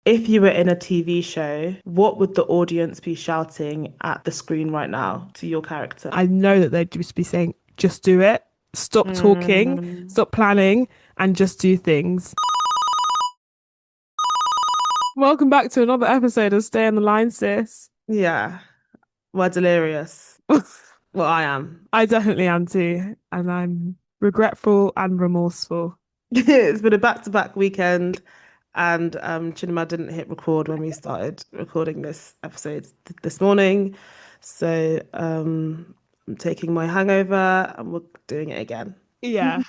If you were in a TV show, what would the audience be shouting at the screen right now to your character? I know that they'd just be saying, just do it, stop talking, Mm, stop planning, and just do things. Welcome back to another episode of Stay on the Line, Sis. yeah, we're delirious. Well, I am. I definitely am too, and I'm regretful and remorseful. It's been a back-to-back weekend, and Chinema didn't hit record when we started recording this episode this morning. So I'm taking my hangover and we're doing it again. Yeah.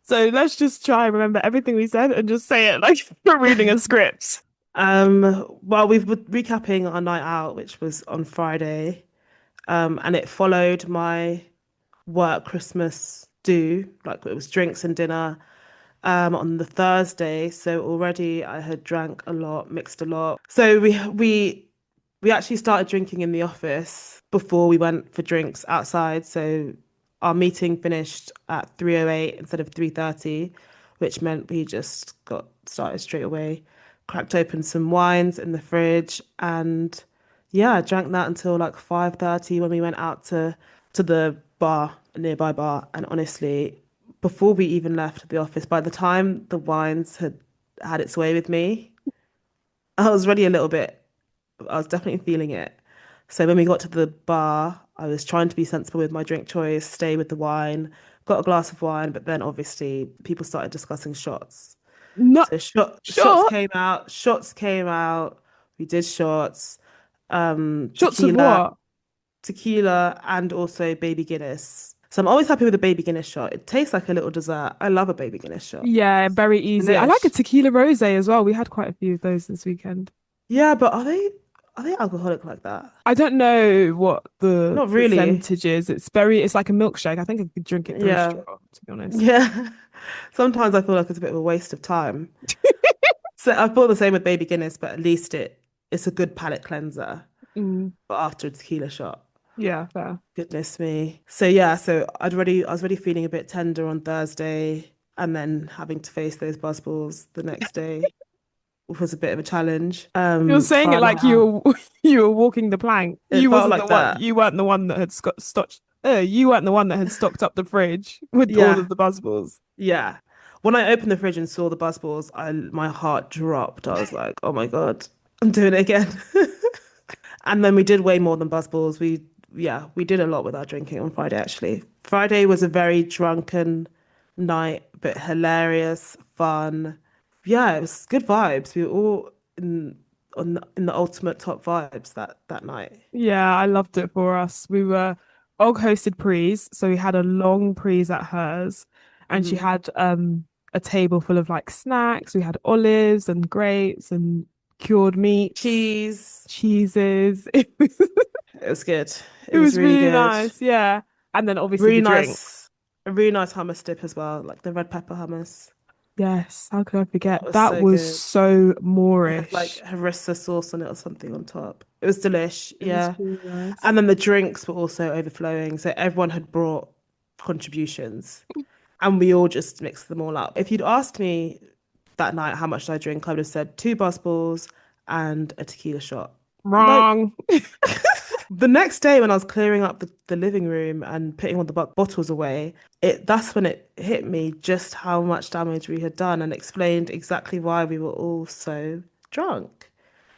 So let's just try and remember everything we said and just say it like we're reading a script. Well, we've been recapping our night out, which was on Friday, and it followed my work Christmas do, like it was drinks and dinner, on the Thursday. So already I had drank a lot, mixed a lot. So we actually started drinking in the office before we went for drinks outside. So our meeting finished at 3:08 instead of 3:30, which meant we just got started straight away. Cracked open some wines in the fridge and yeah, drank that until like 5:30 when we went out to the bar, a nearby bar. And honestly, before we even left the office, by the time the wines had had its way with me, I was already a little bit, I was definitely feeling it. So when we got to the bar, I was trying to be sensible with my drink choice, stay with the wine, got a glass of wine, but then obviously people started discussing shots. Not So sure. shots came out, we did shots, Shots of what? tequila and also baby Guinness. So I'm always happy with a baby Guinness shot. It tastes like a little dessert. I love a baby Guinness shot. Yeah, very easy. I like a Delish. tequila rosé as well. We had quite a few of those this weekend. Yeah, but are they alcoholic like that? I don't know what the Not really. percentage is. It's like a milkshake. I think I could drink it through a Yeah. straw, to be honest. Yeah. Sometimes I feel like it's a bit of a waste of time. So I feel the same with baby Guinness, but at least it's a good palate cleanser. Mm, But after a tequila shot, yeah, fair. goodness me. So yeah, so I was already feeling a bit tender on Thursday, and then having to face those buzzballs the next day was a bit of a challenge. You're saying it Friday, like you were walking the plank. it felt like that. You weren't the one that had you weren't the one that had stocked up the fridge with all Yeah, of the buzz. yeah. When I opened the fridge and saw the buzzballs, my heart dropped. I was like, oh my God, I'm doing it again. And then we did way more than buzzballs. We did a lot with our drinking on Friday, actually. Friday was a very drunken night, but hilarious, fun. Yeah, it was good vibes. We were all in the ultimate top vibes that night. Yeah, I loved it for us. We were Og hosted prees, so we had a long prees at hers, and she Hmm. had a table full of like snacks. We had olives and grapes and cured meats, Cheese. cheeses. It was good. It It was was really really good. nice, yeah. And then obviously Really the drink. nice, a really nice hummus dip as well, like the red pepper hummus. Yes, how could I That forget? was That so was good. so It had like Moorish. harissa sauce on it or something on top. It was delish, It was yeah. really And nice. then the drinks were also overflowing. So everyone had brought contributions and we all just mixed them all up. If you'd asked me that night how much did I drink, I would have said two buzz and a tequila shot. Like Wrong. the next day when I was clearing up the living room and putting all the bottles away, that's when it hit me just how much damage we had done and explained exactly why we were all so drunk.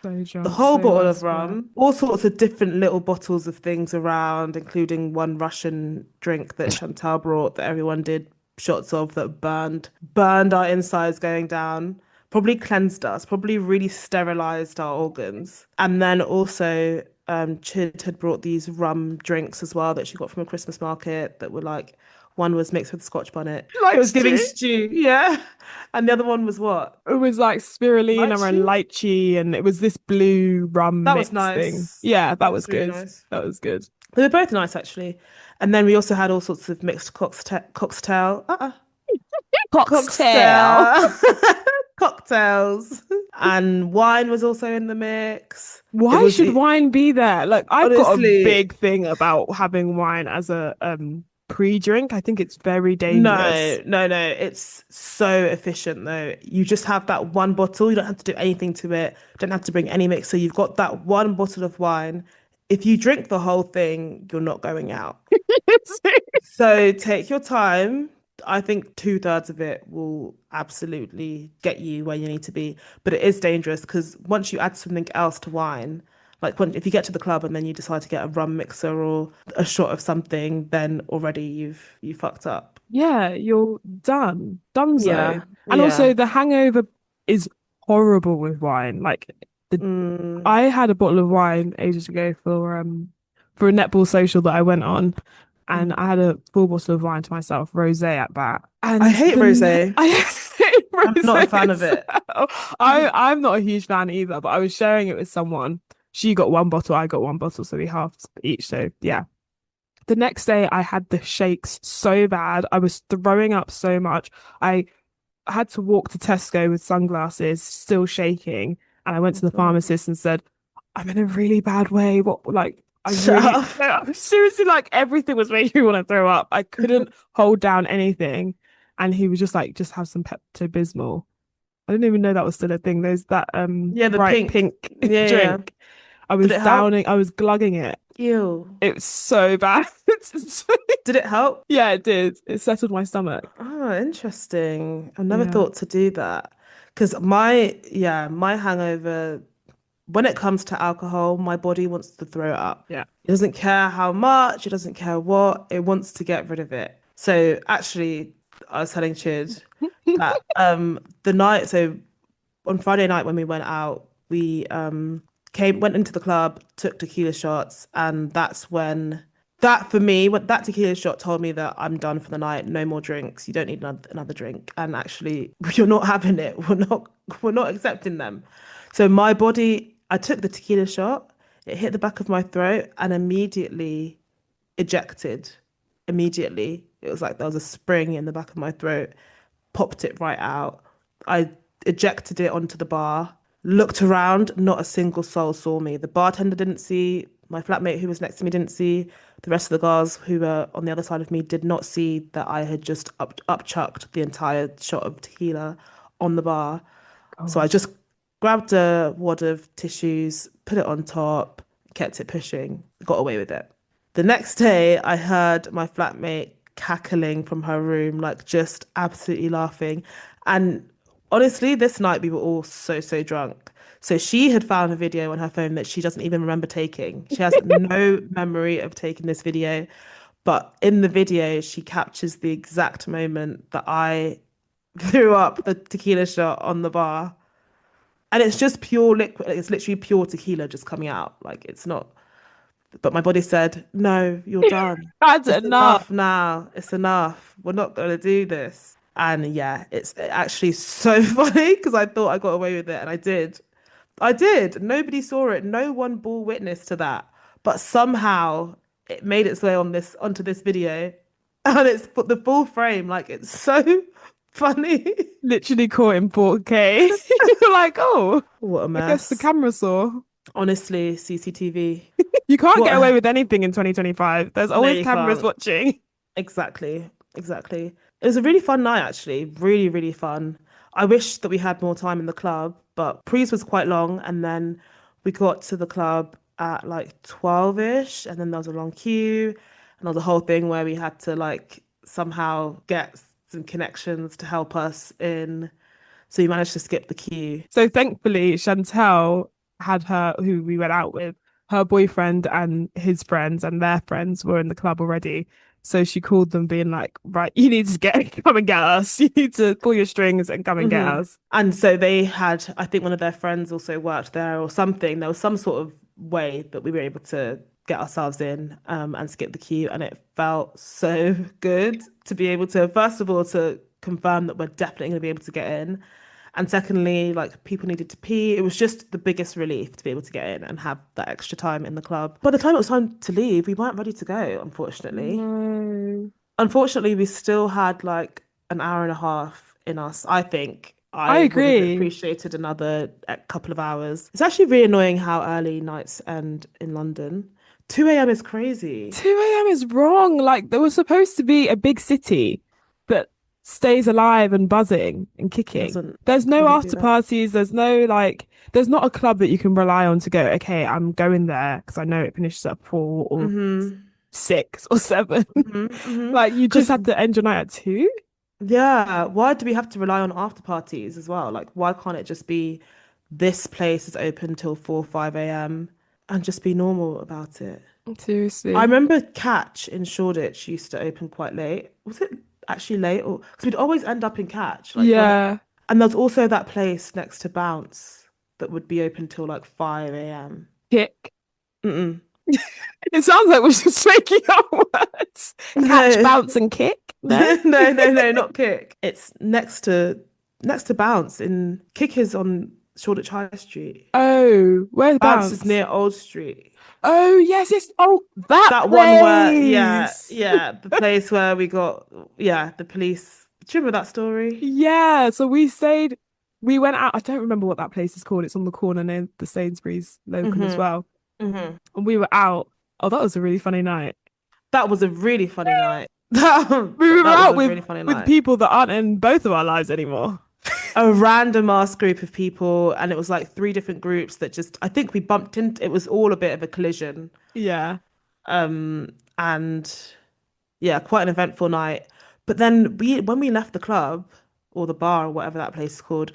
So The drunk, whole so bottle of desperate. rum, all sorts of different little bottles of things around, including one Russian drink that Chantal brought that everyone did shots of that burned our insides going down, probably cleansed us, probably really sterilized our organs. And then also, Chid had brought these rum drinks as well that she got from a Christmas market that were like, one was mixed with Scotch bonnet. It Like was giving stew. stew, yeah. And the other one was what? It was like spirulina and Lychee? lychee, and it was this blue rum That was mix thing. nice. Yeah, that That was was really good. nice. That was good. They were both nice actually. And then we also had all sorts of mixed Cocktail. cocktail cocktails. And wine was also in the mix. It Why was should wine be there? Like, I've got a honestly, big thing about having wine as a pre-drink. I think it's very dangerous. No, no, no. It's so efficient though. You just have that one bottle. You don't have to do anything to it. Don't have to bring any mixer. You've got that one bottle of wine. If you drink the whole thing, you're not going out. So take your time. I think two-thirds of it will absolutely get you where you need to be. But it is dangerous because once you add something else to wine, like if you get to the club and then you decide to get a rum mixer or a shot of something, then already you fucked up. Yeah, you're done. Donezo. Yeah, And also yeah. the hangover is horrible with wine. Like the Mm. I had a bottle of wine ages ago for a netball social that I went on, and Mhm. I had a full bottle of wine to myself, rosé at that. I And hate rosé. I hate I'm not a rosé fan of as it. well. I'm not a huge fan either, but I was sharing it with someone. She got one bottle, I got one bottle, so we halved each. So yeah. The next day I had the shakes so bad. I was throwing up so much. I had to walk to Tesco with sunglasses, still shaking. And I went Oh to the God. pharmacist and said, I'm in a really bad way. What, like, I Shut really, up. no, seriously, like, everything was making me want to throw up. I couldn't hold down anything. And he was just like, just have some Pepto-Bismol. I didn't even know that was still a thing. There's that Yeah, the bright pink. pink Yeah, yeah, yeah. drink. I Did was it help? downing, I was glugging it. Ew. It was so bad. Did it help? Yeah, it did. It settled my stomach. Oh, interesting. I never Yeah. thought to do that. Because yeah, my hangover, when it comes to alcohol, my body wants to throw it up. Yeah. It doesn't care how much, it doesn't care what, it wants to get rid of it. So actually, I was telling Chid that the night, so on Friday night when we went out, we went into the club, took tequila shots, and that's when that for me, what that tequila shot told me that I'm done for the night, no more drinks. You don't need another drink. And actually, you're not having it. We're not accepting them. So my body, I took the tequila shot, it hit the back of my throat and immediately ejected. Immediately. It was like there was a spring in the back of my throat, popped it right out. I ejected it onto the bar, looked around, not a single soul saw me. The bartender didn't see, my flatmate who was next to me didn't see, the rest of the girls who were on the other side of me did not see that I had just upchucked the entire shot of tequila on the bar. So I God. just grabbed a wad of tissues, put it on top, kept it pushing, got away with it. The next day, I heard my flatmate cackling from her room, like just absolutely laughing. And honestly, this night we were all so, so drunk. So she had found a video on her phone that she doesn't even remember taking. She has no memory of taking this video. But in the video, she captures the exact moment that I threw up the tequila shot on the bar. And it's just pure liquid. It's literally pure tequila just coming out. Like it's not. But my body said, no, you're done. That's It's enough. enough now. It's enough. We're not going to do this. And yeah, it's actually so funny because I thought I got away with it and I did. I did. Nobody saw it. No one bore witness to that. But somehow it made its way onto this video and it's put the full frame. Like it's so funny. Literally caught in 4K. You're like, oh, What a I guess the mess. camera saw. Honestly, CCTV. You can't get away What? with anything in 2025. There's No, always you cameras can't. watching. Exactly. Exactly. It was a really fun night, actually. Really, really fun. I wish that we had more time in the club, but Prees was quite long. And then we got to the club at like 12-ish. And then there was a long queue. And there was a whole thing where we had to like somehow get some connections to help us in. So we managed to skip the queue. So thankfully, Chantel had who we went out with, her boyfriend and his friends and their friends were in the club already. So she called them being like, right, you need to come and get us. You need to pull your strings and come and get Hmm. us. And so they had, I think one of their friends also worked there or something. There was some sort of way that we were able to get ourselves in and skip the queue. And it felt so good to be able to, first of all, to confirm that we're definitely going to be able to get in. And secondly, like people needed to pee. It was just the biggest relief to be able to get in and have that extra time in the club. By the time it was time to leave, we weren't ready to go, unfortunately. No. Unfortunately, we still had like an hour and a half in us. I think I I would have agree. appreciated another couple of hours. It's actually really annoying how early nights end in London. 2 a.m. is crazy. 2 a.m. is wrong. Like there was supposed to be a big city that stays alive and buzzing and kicking. Doesn't There's no doesn't do after that. parties. There's no like, there's not a club that you can rely on to go, okay, I'm going there because I know it finishes at 4 or 6 or 7. Like you just Because have to end your night at 2. yeah, why do we have to rely on after parties as well? Like, why can't it just be this place is open till 4, 5 a.m. and just be normal about it? I Seriously. remember Catch in Shoreditch used to open quite late. Was it actually late or because we'd always end up in Catch, like one. Yeah. And there's also that place next to Bounce that would be open till like 5 a.m. Kick. Mm-mm. It sounds like we're just making up words. Catch, No. bounce, and kick. No? No, not Kick. It's next to Bounce in Kick is on Shoreditch High Street. Oh, where's Bounce is bounce? near Old Street. Oh, yes, yes. Oh, that That one where, place. the place where we got, the police. Do you remember that story? Yeah. So we went out. I don't remember what that place is called. It's on the corner near the Sainsbury's local as hmm well. hmm And we were out. Oh, that was a really funny night. That was a really funny night. That, We were that was out a really funny with night. people that aren't in both of our lives anymore. A random ass group of people, and it was like three different groups that just, I think we bumped into, it was all a bit of a collision. Yeah. And yeah, quite an eventful night. But then when we left the club or the bar or whatever that place is called,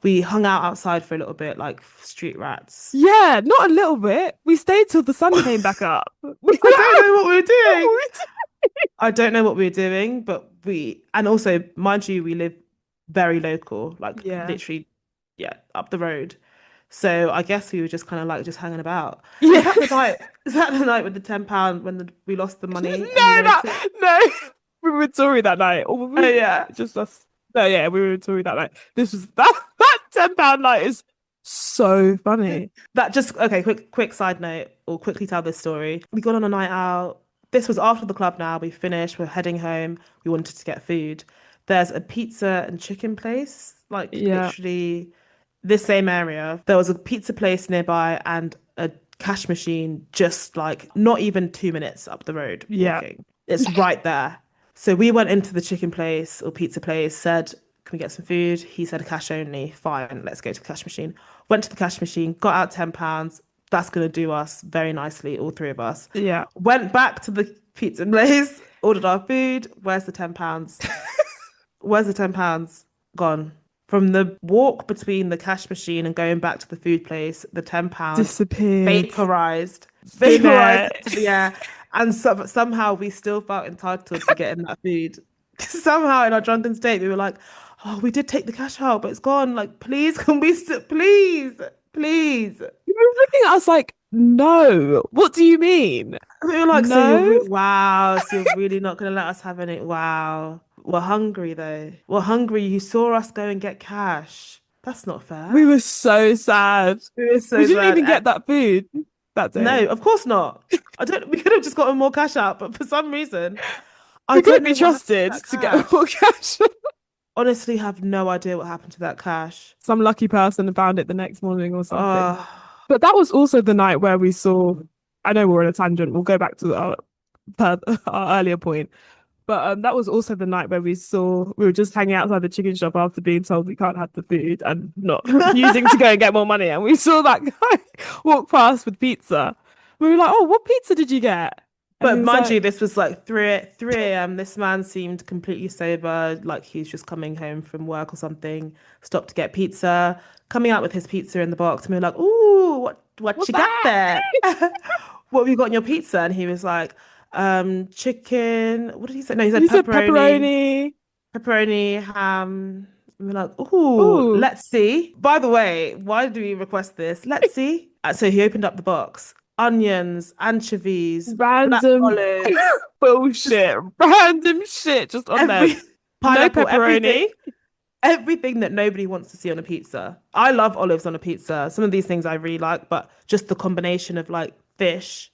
we hung out outside for a little bit, like street rats. Yeah, not a little bit. We stayed till the sun came back up. We I were don't know what we were doing. out. I don't know what we were doing, but and also, mind you, we live very local, like Yeah. literally, yeah, up the road. So I guess we were just kind of like just hanging about. Is Yeah. that the night? Is that the night with the £10 when we lost the No, money and we wanted no, to? no. We were with Tory that night. Or Oh were we yeah. just us? No, yeah, we were with Tory that night. This was that £10 night is so funny. That just okay, quick side note, or quickly tell this story. We got on a night out. This was after the club now. We finished, we're heading home. We wanted to get food. There's a pizza and chicken place, like Yeah. literally this same area. There was a pizza place nearby and a cash machine just like not even 2 minutes up the road Yeah. walking. It's right there. So we went into the chicken place or pizza place, said, can we get some food? He said cash only. Fine, let's go to the cash machine. Went to the cash machine, got out £10. That's going to do us very nicely, all three of us. Yeah. Went back to the pizza place, ordered our food. Where's the £10? Where's the £10? Gone. From the walk between the cash machine and going back to the food place, the £10 Disappeared. Thin vaporized air. into the air. And somehow we still felt entitled to getting that food. Somehow in our drunken state, we were like, oh, we did take the cash out, but it's gone. Like, please, can we still, please, please. You were looking at us like, no. What do you mean? We were like, No? wow, so you're really not gonna let us have any? Wow. We're hungry though. We're hungry. You saw us go and get cash. That's not We fair. were so sad. We were We so didn't bad. even get that food that day. No, of course not. I don't. We could have just gotten more cash out, but for some reason, I We don't couldn't know be what happened to trusted that to get cash. more cash. Honestly, have no idea what happened to that cash. Some lucky person found it the next morning or something. Uh, But that was also the night where we saw. I know we're on a tangent. We'll go back to our earlier point. But that was also the night where we were just hanging outside the chicken shop after being told we can't have the food and not refusing to go and get more money. And we saw that guy walk past with pizza. We were like, "Oh, what pizza did you get?" And he but was mind like, you, this was like 3 a.m. This man seemed completely sober, like he's just coming home from work or something. Stopped to get pizza, coming out with his pizza in the box, and we were like, "Ooh, what "What's you got that?" there? What have you got in your pizza?" And he was like, chicken. What did he say? No, he said He said pepperoni, pepperoni. pepperoni, ham. And we're like, "Ooh, Ooh, let's see." By the way, why do we request this? Let's see. So he opened up the box. Onions, anchovies, black random olives, just bullshit, random shit just on there. every No pineapple, pepperoni. everything that nobody wants to see on a pizza. I love olives on a pizza. Some of these things I really like, but just the combination of like fish,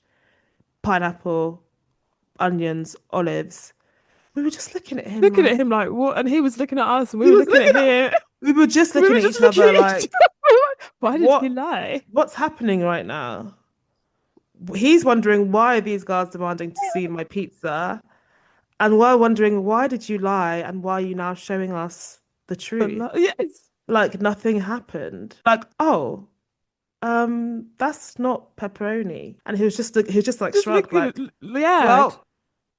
pineapple, onions, olives. We were just looking at him Looking at like him like, what? And he was looking at us and we he were was looking at looking at him. we were just We looking were at just each looking other at each like other. Why did he what lie? what's happening right now? He's wondering why are these guys demanding to see my pizza, and we're wondering why did you lie and why are you now showing us the truth? Yes. Like nothing happened. Like, oh, that's not pepperoni. And he was just like Just shrugged, looking, like, yeah. well,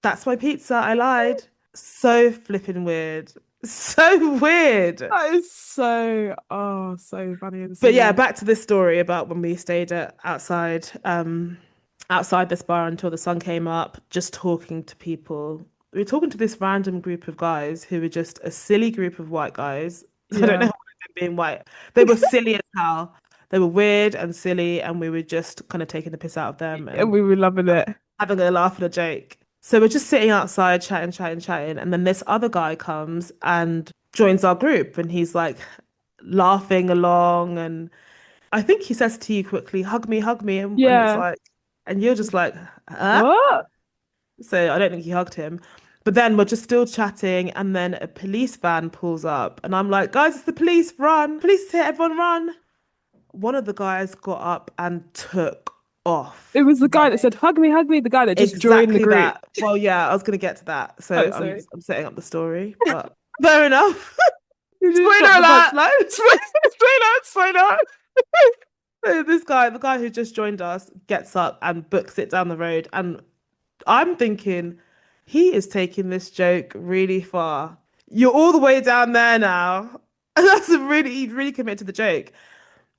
that's my pizza. I lied. So flipping weird. So weird. That is so, oh, so funny and But yeah, silly. back to this story about when we stayed outside this bar until the sun came up, just talking to people. We were talking to this random group of guys who were just a silly group of white guys. I don't know Yeah. why they're being white. They were silly as hell. They were weird and silly, and we were just kind of taking the piss out of them And and we were loving it. having a laugh and a joke. So we're just sitting outside chatting, chatting, chatting, and then this other guy comes and joins our group, and he's like laughing along, and I think he says to you quickly, hug me," and it's Yeah. like, and you're just like, huh? What? So I don't think he hugged him. But then we're just still chatting, and then a police van pulls up, and I'm like, guys, it's the police, run! Police is here, everyone run! One of the guys got up and took It off was the guy that running. said, hug me, the guy that just joined the Exactly group. that. Well, yeah, I was gonna get to that. So Oh, sorry. I'm setting up the story, but fair enough. You just Spoiler dropped the alert! punchline. Straight out, straight out. So this guy, the guy who just joined us, gets up and books it down the road. And I'm thinking, he is taking this joke really far. You're all the way down there now. And he really committed to the joke.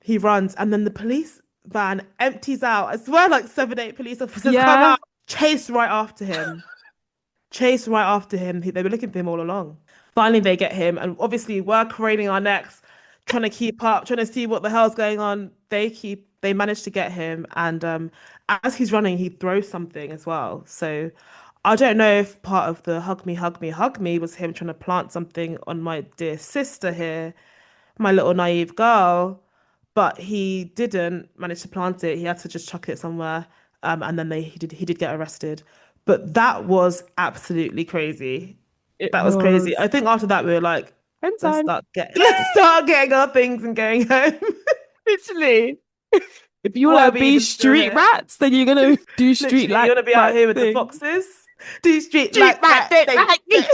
He runs, and then the police van empties out. I swear, like seven, eight police officers come Yeah. out, chase right after him. Chase right after him. They were looking for him all along. Finally, they get him, and obviously, we're craning our necks, trying to keep up, trying to see what the hell's going on. They manage to get him, and as he's running, he throws something as well. So I don't know if part of the hug me, hug me, hug me was him trying to plant something on my dear sister here, my little naive girl, but he didn't manage to plant it. He had to just chuck it somewhere, and then he did get arrested. But that was absolutely crazy. It That was crazy. I was. think after that we were like, End time. let's start getting our things and going home. Literally. If you Why are want to we be even still street here? rats, then you're gonna do street Literally, you like want to be out rat here with the thing. foxes? Do street Street like rat that thing thing. like me.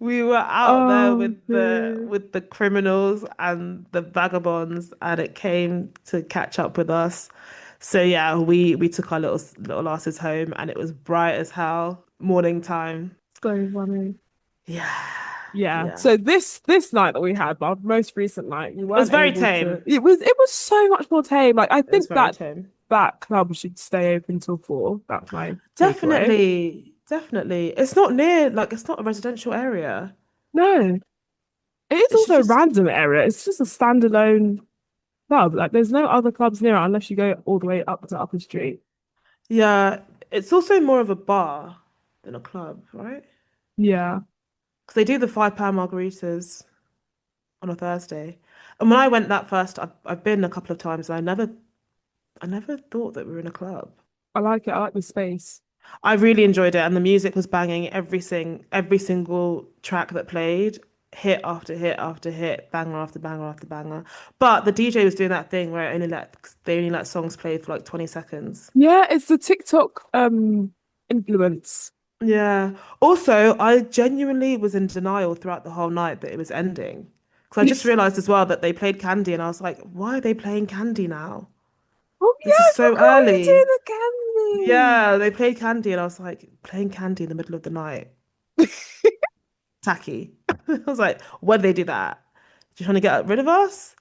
We were out there Oh, dear. with the criminals and the vagabonds, and it came to catch up with us. So yeah, we took our little asses home, and it was bright as hell, morning time. So funny. Yeah, Yeah. yeah. So this night that we had, our most recent night, we It was weren't very able to. tame. It was so much more tame. Like I It was think very that tame. that club should stay open till 4. That's my takeaway. Definitely, definitely. It's not near, like, it's not a residential area. No, it is It should also a just, random area. It's just a standalone club. Like there's no other clubs near it unless you go all the way up to Upper Street. yeah, it's also more of a bar than a club, right? Yeah, Because they do the £5 margaritas on a Thursday. And when I went that first, I've been a couple of times, and I never thought that we were in a club. I like it. I like the space. I really enjoyed it, and the music was banging. Every single track that played, hit after hit after hit, banger after banger after banger. But the DJ was doing that thing where they only let songs play for like 20 seconds. Yeah, it's the TikTok influence. Yeah. Also, I genuinely was in denial throughout the whole night that it was ending. Because I just realized as well that they played Candy, and I was like, why are they playing Candy now? Oh yeah, This is I so forgot we do early. the Yeah, they played Candy, and I was like, playing Candy in the middle of the night. candy. Tacky. I was like, why'd they do that? You trying to get rid of us?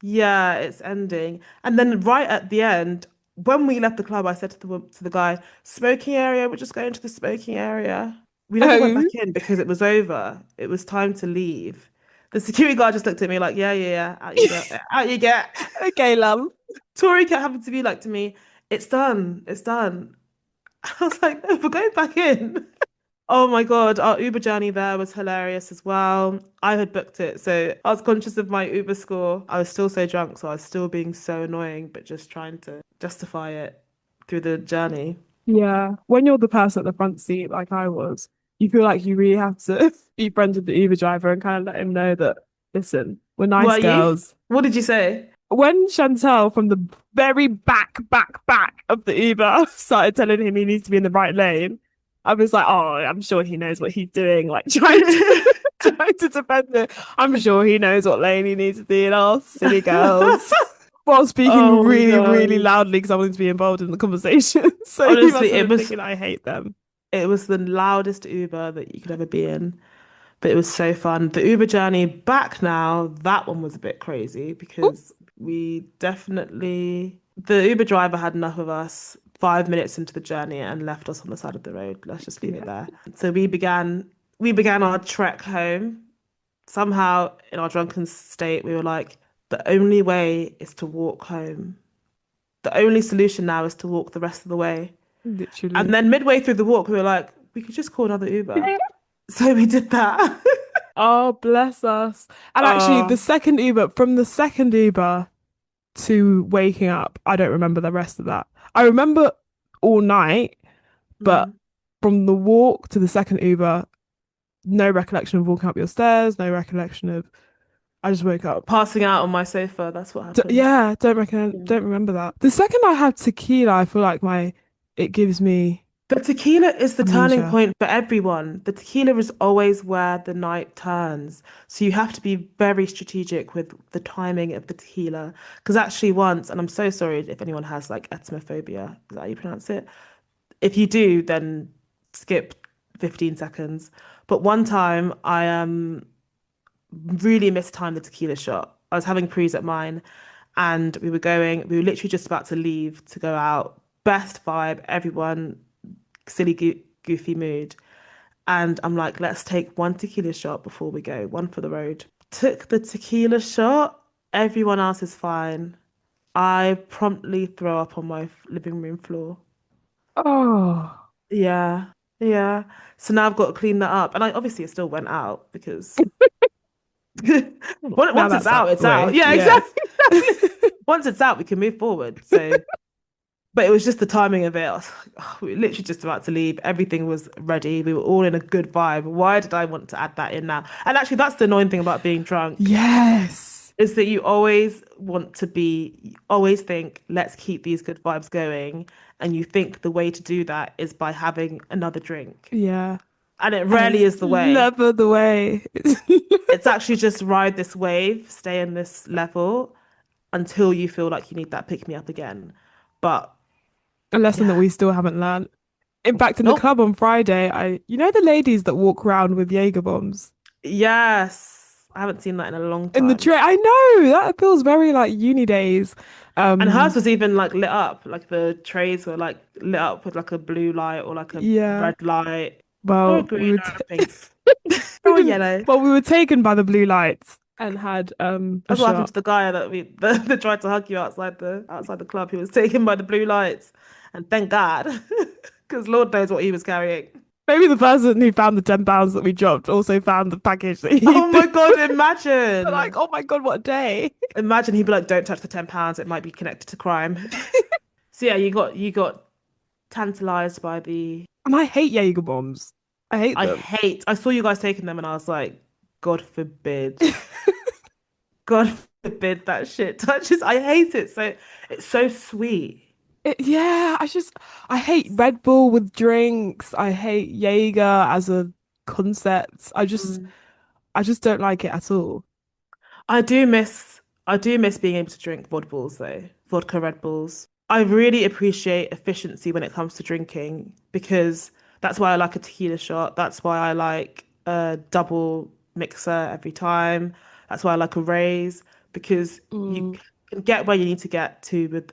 Yeah, it's ending. And then right at the end, when we left the club, I said to the guy, smoking area, we're just going to the smoking area. We never went Oh, back in because it was over. It was time to leave. The security guard just looked at me like, yeah, yeah, yeah, out you go, out you get. okay, love. Tori kept having to be like to me, it's done, it's done. I was like, no, we're going back in. Oh my God, our Uber journey there was hilarious as well. I had booked it, so I was conscious of my Uber score. I was still so drunk, so I was still being so annoying, but just trying to justify it through the journey. Yeah, when you're the person at the front seat, like I was, you feel like you really have to be friends with the Uber driver and kind of let him know that, listen, we're nice Were you? girls. What did you say? when Chantel from the very back of the Uber started telling him he needs to be in the right lane, I was like, oh, I'm sure he knows what he's doing, like trying to trying to defend it. I'm sure he knows what lane he needs to be in. Oh, silly girls. While speaking Oh my really, really God. loudly because I wanted to be involved in the conversation. So he Honestly, must have been thinking I hate them. it was the loudest Uber that you could ever be in. But it was so fun. The Uber journey back now, that one was a bit crazy Ooh, because we definitely, the Uber driver had enough of us 5 minutes into the journey and left us on the side of the road. Let's just leave it yeah, there. So we began our trek home. Somehow in our drunken state, we were like, the only way is to walk home. The only solution now is to walk the rest of the way. And literally. then midway through the walk, we were like, we could just call another Uber. So we did that. Oh, bless us. And actually, Oh. from the second Uber to waking up, I don't remember the rest of that. I remember all night, but Mm. from the walk to the second Uber, no recollection of walking up your stairs, no recollection of, I just woke up. Passing out on my sofa. That's what happened. Yeah, Yeah. don't remember that. The second I have tequila, I feel like it gives me The tequila is the turning amnesia. point for everyone. The tequila is always where the night turns. So you have to be very strategic with the timing of the tequila. Because actually, once, and I'm so sorry if anyone has like ethmophobia, is that how you pronounce it? If you do, then skip 15 seconds. But one time I really mistimed the tequila shot. I was having prees at mine and we were literally just about to leave to go out. Best vibe, everyone, silly, goofy mood. And I'm like, let's take one tequila shot before we go, one for the road. Took the tequila shot, everyone else is fine. I promptly throw up on my living room floor. Oh, Yeah, yeah. So now I've got to clean that up. And I obviously it still went out because now once it's that's out, out it's the out. way. Yeah, Yeah. exactly, exactly. Once it's out, we can move forward. So, but it was just the timing of it. I was like, oh, we were literally just about to leave. Everything was ready. We were all in a good vibe. Why did I want to add that in now? And actually, that's the annoying thing about being drunk Yes. is that you always want to be, you always think, let's keep these good vibes going. And you think the way to do that is by having another drink. Yeah. And it And rarely it's is the way. never the way. It's actually just ride this wave, stay in this level until you feel like you need that pick me up again. But A lesson that yeah, we still haven't learned. In fact, in the nope. club on Friday, you know the ladies that walk around with Jaeger bombs Yes, I haven't seen that in a long in the time. tray. I know that feels very like uni days. And hers Um, was even like lit up, like the trays were like lit up with like a blue light or like a yeah. red light or a Well, green or a pink we or a didn't. yellow. Well, we were taken by the blue lights and had a That's what happened to shot. the guy that tried to hug you outside the club. He was taken by the blue lights, and thank God, because Lord knows what he was carrying. Maybe the person who found the £10 that we dropped also found the package that he Oh my did. God, Like, imagine. oh my God, what a day. Imagine he'd be like, don't touch the £10, it might be connected to crime. So yeah, you got tantalized by the And I hate Jaeger bombs. I hate them. I saw you guys taking them and I was like, God forbid. God forbid that shit touches. I hate it. So it's so sweet. Yeah, I hate Red Bull with drinks. I hate Jaeger as a concept. Mm. I just don't like it at all. I do miss I do miss being able to drink vodkas though. Vodka Red Bulls. I really appreciate efficiency when it comes to drinking because that's why I like a tequila shot. That's why I like a double mixer every time. That's why I like a raise because you Mm. can get where you need to get to with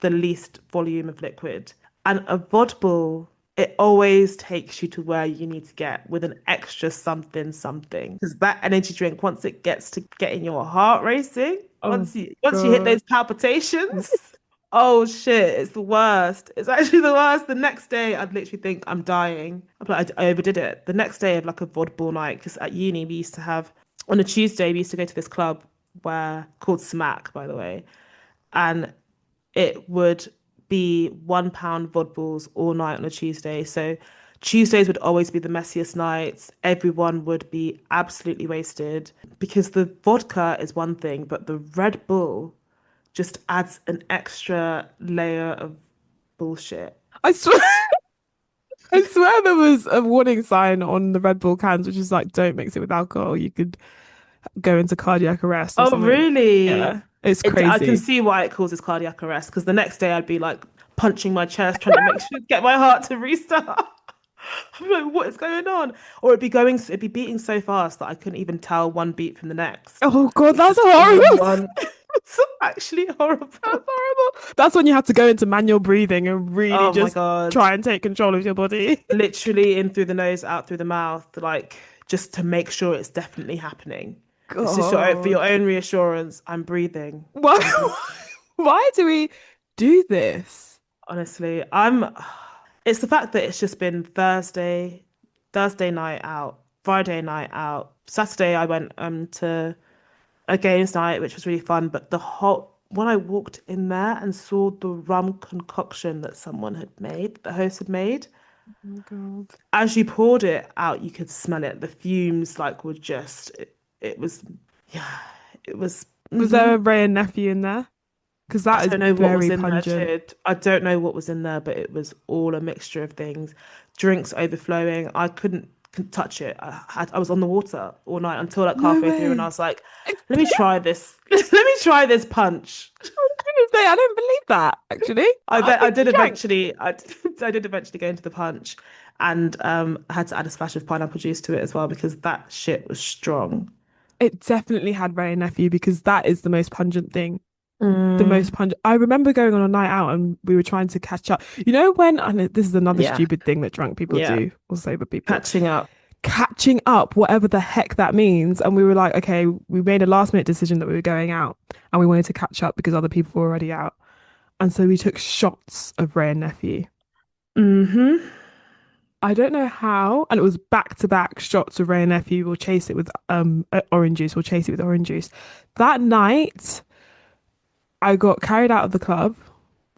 the least volume of liquid. And a vodka, it always takes you to where you need to get with an extra something something. Because that energy drink, once it gets to getting your heart racing, Oh once you hit God. those palpitations, oh shit, it's the worst. It's actually the worst. The next day, I'd literally think I'm dying. I'm like, I overdid it. The next day of like a vodka night, because at uni we used to have on a Tuesday we used to go to this club where called Smack, by the way, and it would be £1 vodballs all night on a Tuesday. So Tuesdays would always be the messiest nights. Everyone would be absolutely wasted because the vodka is one thing, but the Red Bull, just adds an extra layer of bullshit. I swear, I swear there was a warning sign on the Red Bull cans, which is like, don't mix it with alcohol. You could go into cardiac arrest or Oh, something. really? Yeah, it's I can crazy. see why it causes cardiac arrest because the next day I'd be like punching my chest, trying to make sure get my heart to restart. I'm like, what is going on? Or it'd be beating so fast that I couldn't even tell one beat from the next. Oh God, It's that's just all horrible. one. It's actually That's horrible. horrible. That's when you have to go into manual breathing and really Oh my just God. try and take control of your body. Literally in through the nose, out through the mouth, like just to make sure it's definitely happening. It's just for God. your own reassurance. I'm breathing. Why, I'm breathing. why do we do this? Honestly, it's the fact that it's just been Thursday night out, Friday night out. Saturday I went to a games night, which was really fun, but the whole when I walked in there and saw the rum concoction that someone had made, the host had made, Oh God. as you poured it out, you could smell it. The fumes like were just it was yeah, it was Was there mhm. a Ray and nephew in there? Because I that is don't know what was very in there, pungent. Chid. I don't know what was in there, but it was all a mixture of things. Drinks overflowing. I couldn't touch it. I was on the water all night until like No halfway through, and I way. was like, I let me try this. Let me try this punch. was gonna say, I don't believe that, actually. I I think you did drank. eventually. I did eventually go into the punch, and I had to add a splash of pineapple juice to it as well because that shit was strong. It definitely had Ray and nephew because that is the most pungent thing. The most Mm, pungent. I remember going on a night out and we were trying to catch up. You know when, and this is another yeah, stupid thing that drunk people yeah. do, or sober people, Catching up. catching up, whatever the heck that means. And we were like, okay, we made a last minute decision that we were going out and we wanted to catch up because other people were already out. And so we took shots of Ray and nephew. Hmm. I don't know how, and it was back to back shots of Ray and nephew. We'll chase it with orange juice. We'll chase it with orange juice. That night, I got carried out of the club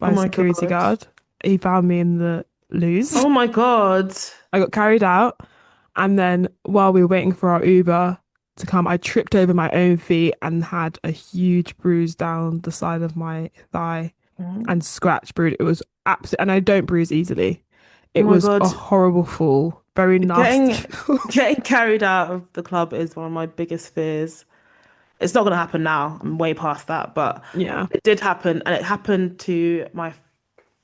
Oh by a my security God. guard. He found me in the loos. Oh my God. I got carried out, and then while we were waiting for our Uber to come, I tripped over my own feet and had a huge bruise down the side of my thigh Oh and scratch bruise. It was absolute, and I don't bruise easily. It my was a God. horrible fall, very nasty. Getting getting carried out of the club is one of my biggest fears. It's not going to happen now. I'm way past that, but Yeah. it did happen, and it happened to my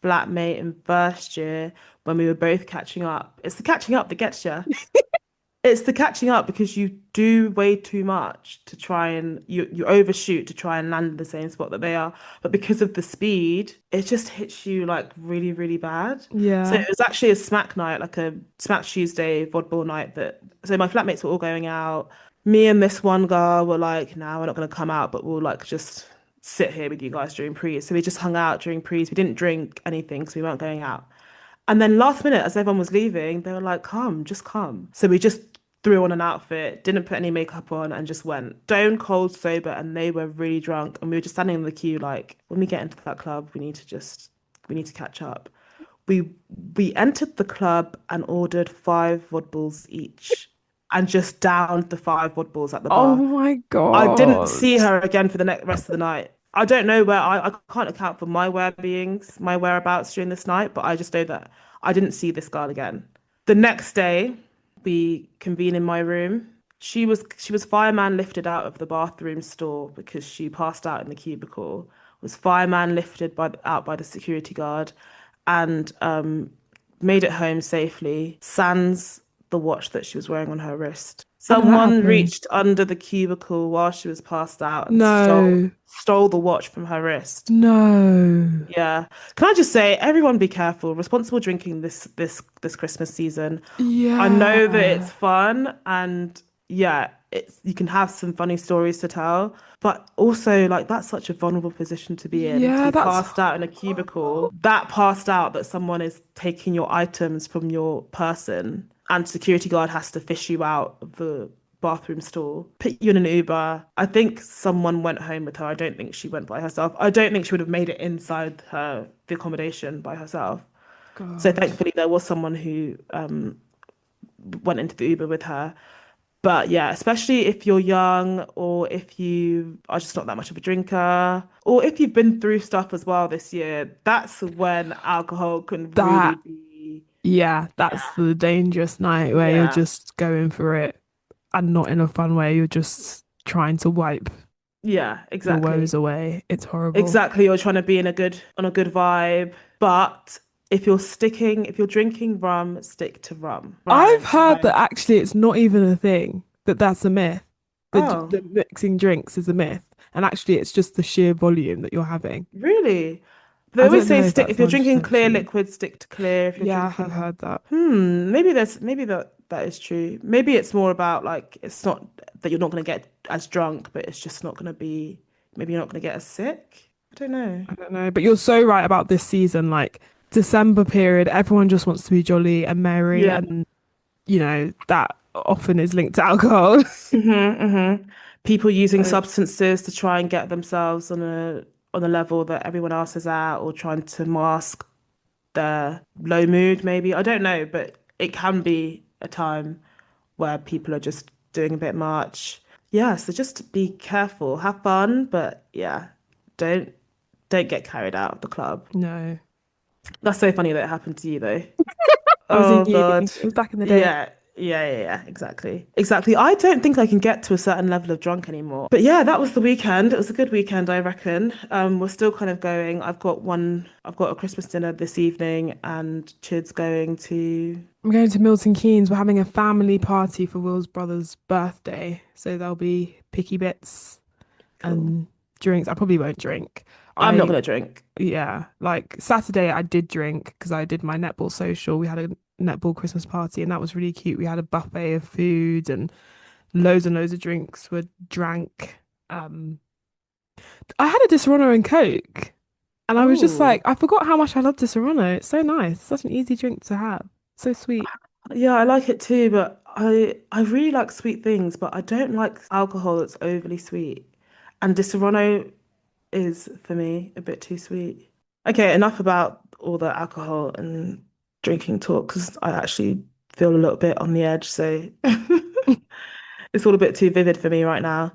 flatmate in first year when we were both catching up. It's the catching up that gets you. It's the catching up because you do way too much to try and you overshoot to try and land in the same spot that they are. But because of the speed, it just hits you like really, really bad. So it Yeah. was actually a smack night, like a smack Tuesday volleyball night that so my flatmates were all going out. Me and this one girl were like, nah, we're not gonna come out, but we'll like just sit here with you guys during prees. So we just hung out during prees. We didn't drink anything because we weren't going out. And then last minute, as everyone was leaving, they were like, come, just come. So we just threw on an outfit, didn't put any makeup on, and just went stone cold sober. And they were really drunk. And we were just standing in the queue, like, when we get into that club, we need to catch up. We we entered the club and ordered five vodballs each and just downed the five vodballs at the Oh bar. my I didn't God. see her again for the next rest of the night. I don't know where I can't account for my my whereabouts during this night, but I just know that I didn't see this girl again. The next day, we convene in my room. She was fireman lifted out of the bathroom stall because she passed out in the cubicle. Was fireman lifted out by the security guard, and made it home safely. Sans the watch that she was wearing on her wrist. How did that Someone happen? reached under the cubicle while she was passed out and No. stole the watch from her wrist. No. Yeah. Can I just say, everyone be careful. Responsible drinking this Christmas season. I know that it's Yeah. fun and yeah, it's you can have some funny stories to tell, but also like that's such a vulnerable position to be in, to Yeah, be that's passed out in a horrible. cubicle. That passed out that someone is taking your items from your person and security guard has to fish you out of the bathroom stall, put you in an Uber. I think someone went home with her. I don't think she went by herself. I don't think she would have made it inside the accommodation by herself. So God. thankfully there was someone who went into the Uber with her. But yeah, especially if you're young or if you are just not that much of a drinker or if you've been through stuff as well this year, that's when alcohol can really That, be, yeah, that's yeah, the dangerous night where you're yeah, just going for it and not in a fun way. You're just trying to wipe yeah, your woes exactly. away. It's horrible. Exactly. You're trying to be in a good, on a good vibe. But if you're drinking rum, stick to rum. I've Right. heard Right. that actually it's not even a thing, that that's a myth. Oh, The mixing drinks is a myth. And actually, it's just the sheer volume that you're having. really? They I always don't say know if stick, that's if you're drinking 100% clear true. liquid, stick to clear. If you're Yeah, I have drinking, heard that. maybe that is true. Maybe it's more about like it's not that you're not going to get as drunk, but it's just not going to be, maybe you're not going to get as sick. I don't know. I don't know. But you're so right about this season. Like, December period, everyone just wants to be jolly and merry. Yeah. And, that often is linked to alcohol. People using So, substances to try and get themselves on a level that everyone else is at, or trying to mask their low mood, maybe. I don't know, but it can be a time where people are just doing a bit much. Yeah, so just be careful, have fun, but yeah, don't don't get carried out of the club. no. That's so funny that it happened to you though. I was in Oh uni. God. It was back in the day. Yeah. Yeah, exactly. Exactly. I don't think I can get to a certain level of drunk anymore. But yeah, that was the weekend. It was a good weekend, I reckon. We're still kind of going. I've got a Christmas dinner this evening and Chid's going to, I'm going to Milton Keynes. We're having a family party for Will's brother's birthday. So there'll be picky bits cool. and drinks. I probably won't drink. I'm not I, gonna drink. yeah, like Saturday I did drink because I did my netball social. We had a netball Christmas party and that was really cute. We had a buffet of food and loads of drinks were drank. Um, I had a Disaronno and Coke and I was just like, Oh, I forgot how much I love Disaronno. It's so nice. It's such an easy drink to have. So sweet. yeah, I like it too, but I really like sweet things, but I don't like alcohol that's overly sweet. And Disaronno is for me a bit too sweet. Okay, enough about all the alcohol and drinking talk because I actually feel a little bit on the edge, so it's all a bit too vivid for me right now.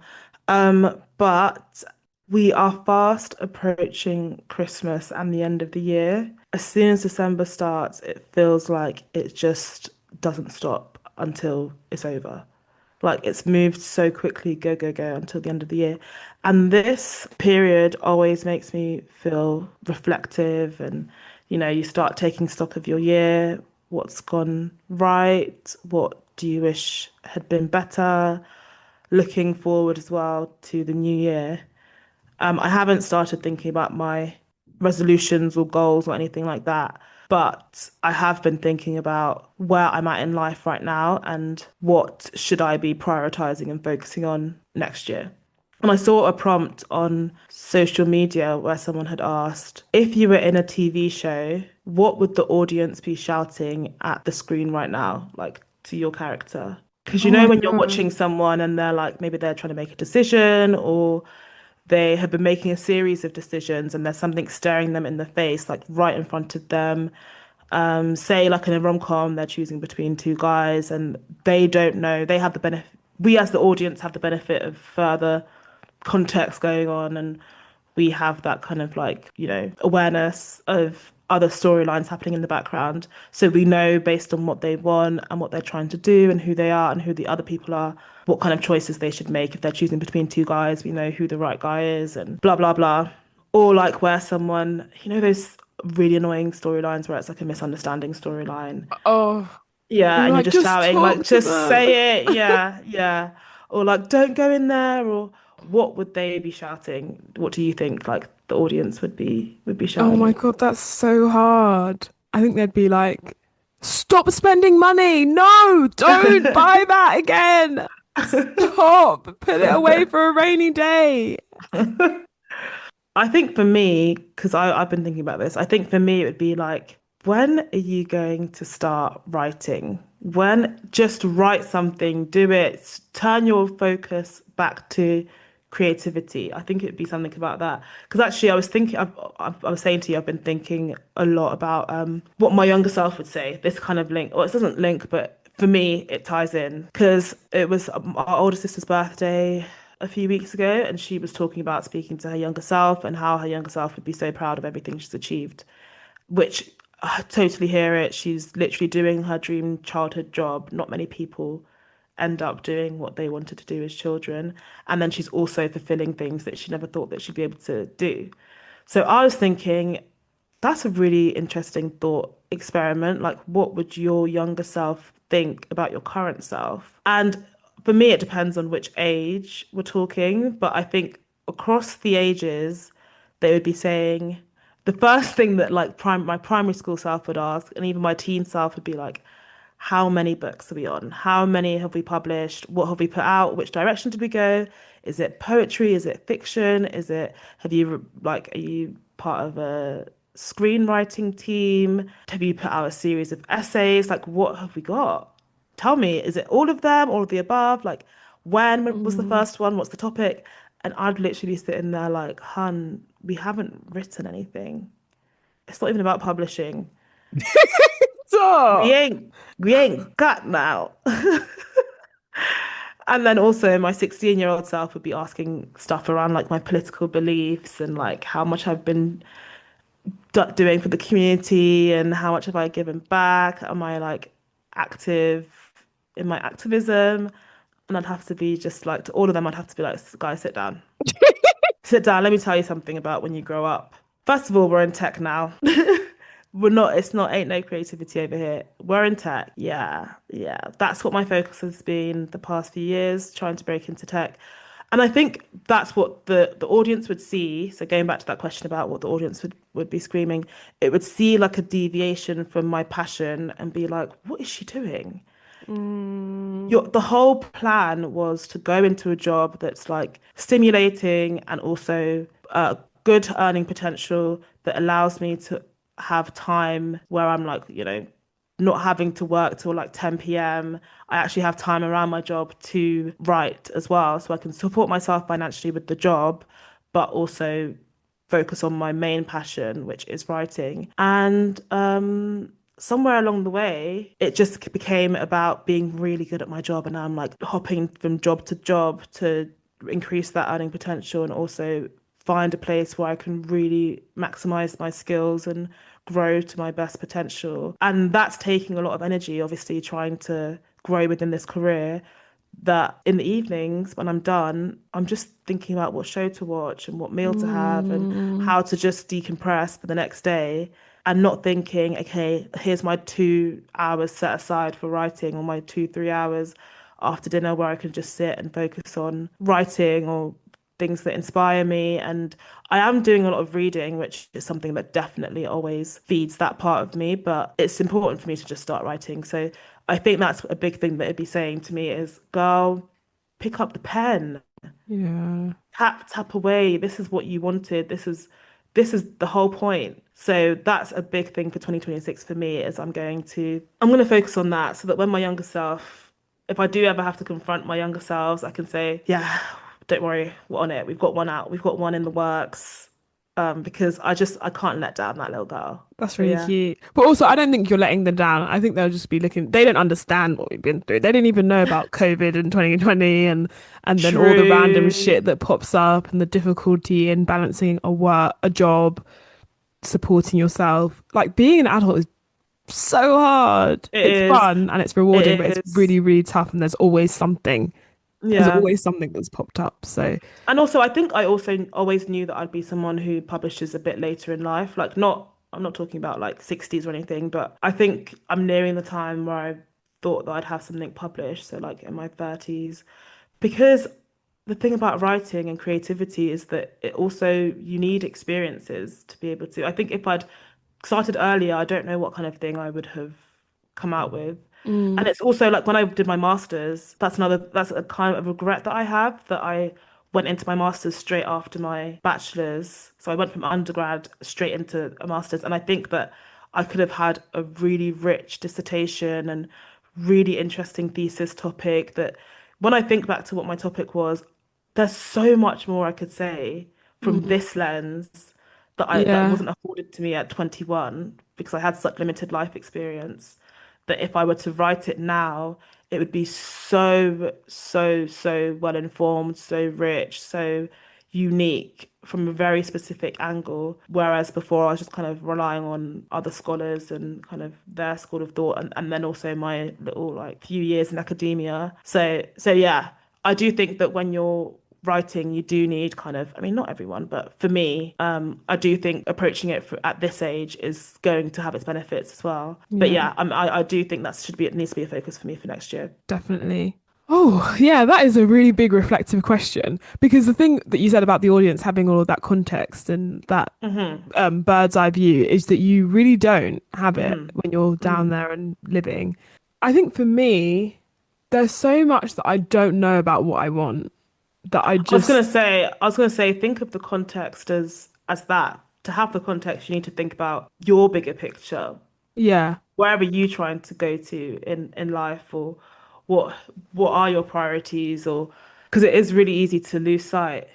But we are fast approaching Christmas and the end of the year. As soon as December starts, it feels like it just doesn't stop until it's over. Like it's moved so quickly, go, go, go until the end of the year. And this period always makes me feel reflective and, you start taking stock of your year, what's gone right, what do you wish had been better, looking forward as well to the new year. I haven't started thinking about my resolutions or goals or anything like that, but I have been thinking about where I'm at in life right now and what should I be prioritizing and focusing on next year. And I saw a prompt on social media where someone had asked, if you were in a TV show, what would the audience be shouting at the screen right now, like to your character? Because Oh my when you're God. watching someone and they're like, maybe they're trying to make a decision or they have been making a series of decisions and there's something staring them in the face, like right in front of them. Say, like in a rom-com, they're choosing between two guys and they don't know, they have the benefit, we as the audience have the benefit of further context going on and we have that kind of like, awareness of other storylines happening in the background. So we know based on what they want and what they're trying to do and who they are and who the other people are, what kind of choices they should make. If they're choosing between two guys, we know who the right guy is and blah, blah, blah. Or like where someone, those really annoying storylines where it's like a misunderstanding storyline. Oh, Yeah, you're and you're like, just just shouting, like, talk to just them. say it. Yeah, yeah. Or like, don't go in there. Or what would they be shouting? What do you think, like, the audience would be Oh shouting my at? God, that's so hard. I think they'd be like, stop spending money. No, don't buy that again. Stop. Put it away for a rainy day. I think for me, because I've been thinking about this, I think for me it would be like, when are you going to start writing? When just write something, do it, turn your focus back to creativity. I think it'd be something about that. Because actually, I was thinking, I was saying to you, I've been thinking a lot about what my younger self would say. This kind of link, or it doesn't link, but for me, it ties in because it was our older sister's birthday a few weeks ago, and she was talking about speaking to her younger self and how her younger self would be so proud of everything she's achieved, which I totally hear it. She's literally doing her dream childhood job. Not many people end up doing what they wanted to do as children. And then she's also fulfilling things that she never thought that she'd be able to do. So I was thinking, that's a really interesting thought experiment. Like, what would your younger self think about your current self? And for me, it depends on which age we're talking, but I think across the ages, they would be saying the first thing that like my primary school self would ask, and even my teen self would be like, how many books are we on? How many have we published? What have we put out? Which direction did we go? Is it poetry? Is it fiction? Have you like, are you part of a screenwriting team? Have you put out a series of essays? Like, what have we got? Tell me, is it all of them, all of the above? Like, when was the Mm. first one? What's the topic? And I'd literally be sitting there like, hun, we haven't written anything. It's not even about publishing. We Stop. ain't we ain't got now. And then also my 16-year-old self would be asking stuff around like my political beliefs and like how much I've been doing for the community and how much have I given back? Am I like active in my activism? And I'd have to be just like to all of them, I'd have to be like, guys, sit down. Sit down, let me tell you something about when you grow up. First of all, we're in tech now. It's not, ain't no creativity over here. We're in tech. Yeah, yeah. That's what my focus has been the past few years, trying to break into tech. And I think that's what the audience would see. So going back to that question about what the audience would be screaming, it would see like a deviation from my passion and be like, what is she doing? Mm. The whole plan was to go into a job that's like stimulating and also good earning potential that allows me to have time where I'm like, not having to work till like 10 p.m. I actually have time around my job to write as well. So I can support myself financially with the job, but also focus on my main passion, which is writing. And somewhere along the way, it just became about being really good at my job. And now I'm like hopping from job to job to increase that earning potential and also find a place where I can really maximize my skills and grow to my best potential. And that's taking a lot of energy, obviously, trying to grow within this career. That in the evenings when I'm done, I'm just thinking about what show to watch and what meal to have and Mm. how to just decompress for the next day and not thinking, okay, here's my 2 hours set aside for writing or my 3 hours after dinner where I can just sit and focus on writing or things that inspire me. And I am doing a lot of reading, which is something that definitely always feeds that part of me, but it's important for me to just start writing. So I think that's a big thing that it'd be saying to me is, girl, pick up the pen, Yeah. tap away. This is what you wanted. This is the whole point. So that's a big thing for 2026 for me is I'm going to focus on that so that when my younger self, if I do ever have to confront my younger selves, I can say, yeah, don't worry, we're on it. We've got one out. We've got one in the works. Because I can't let down that little girl. That's So really yeah. cute. But also, I don't think you're letting them down. I think they'll just be looking, they don't understand what we've been through. They didn't even know about COVID in 2020 and then all the random True. shit that pops up and the difficulty in balancing a job, supporting yourself. Like being an adult is so hard. It It's is. fun and it's rewarding, but It it's is. really, really tough and there's always something. There's Yeah. always something that's popped up. So, And also, I think I also always knew that I'd be someone who publishes a bit later in life. I'm not talking about like 60s or anything, but I think I'm nearing the time where I thought that I'd have something published. So, like in my 30s. Because the thing about writing and creativity is that you need experiences to be able to. I think if I'd started earlier, I don't know what kind of thing I would have come out with. And mm, it's also like when I did my master's, that's a kind of regret that I have that I went into my master's straight after my bachelor's. So I went from undergrad straight into a master's. And I think that I could have had a really rich dissertation and really interesting thesis topic that when I think back to what my topic was, there's so much more I could say from mm, this lens that yeah. wasn't afforded to me at 21 because I had such limited life experience that if I were to write it now, it would be so, so, so well informed, so rich, so unique from a very specific angle. Whereas before, I was just kind of relying on other scholars and kind of their school of thought, and then also my little like few years in academia. So yeah, I do think that when you're writing, you do need kind of, I mean, not everyone, but for me, I do think approaching it at this age is going to have its benefits as well. But Yeah, yeah, I do think that should be, it needs to be a focus for me for next year. definitely. Oh, yeah, that is a really big reflective question because the thing that you said about the audience having all of that context and that Hmm. bird's eye view is that you really don't have it Hmm. when you're down Hmm. there and living. I think for me, there's so much that I don't know about what I want that I just, I was gonna say, think of the context as that. To have the context, you need to think about your bigger picture, yeah. wherever you trying to go to in life, or what what are your priorities, or because it is really easy to lose sight.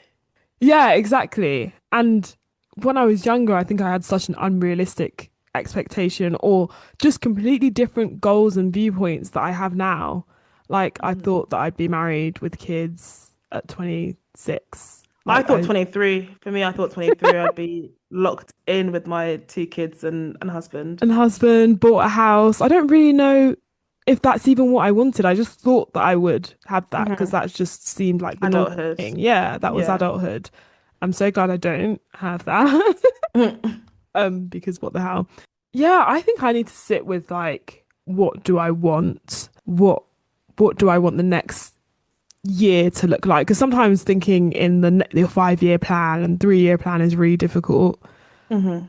Yeah, exactly. And when I was younger, I think I had such an unrealistic expectation or just completely different goals and viewpoints that I have now. Like, I Mm. thought that I'd be married with kids at 26. I Like, thought 23. For me, I thought 23 I'd be locked in with my two kids and husband. and husband, bought a house. I don't really know if that's even what I wanted. I just thought that I would have that because Hmm. that just seemed like the normal Adulthood. thing. Yeah, that was Yeah. adulthood. I'm so glad I don't have that. Because what the hell? Yeah, I think I need to sit with like, what do I want? What do I want the next year to look like? Because sometimes thinking in the 5 year plan and 3 year plan is really difficult. Hmm.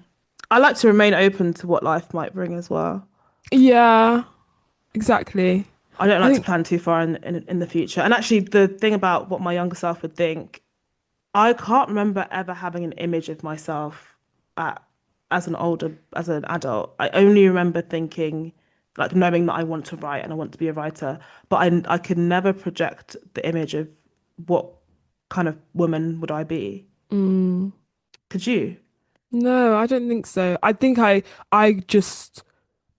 I like to remain open to what life might bring as well. Yeah, exactly. I don't I like to think, plan too far in the future. And actually, the thing about what my younger self would think, I can't remember ever having an image of myself at, as an adult. I only remember thinking, like knowing that I want to write and I want to be a writer, but I could never project the image of what kind of woman would I be. mm, Could you? no, I don't think so. I just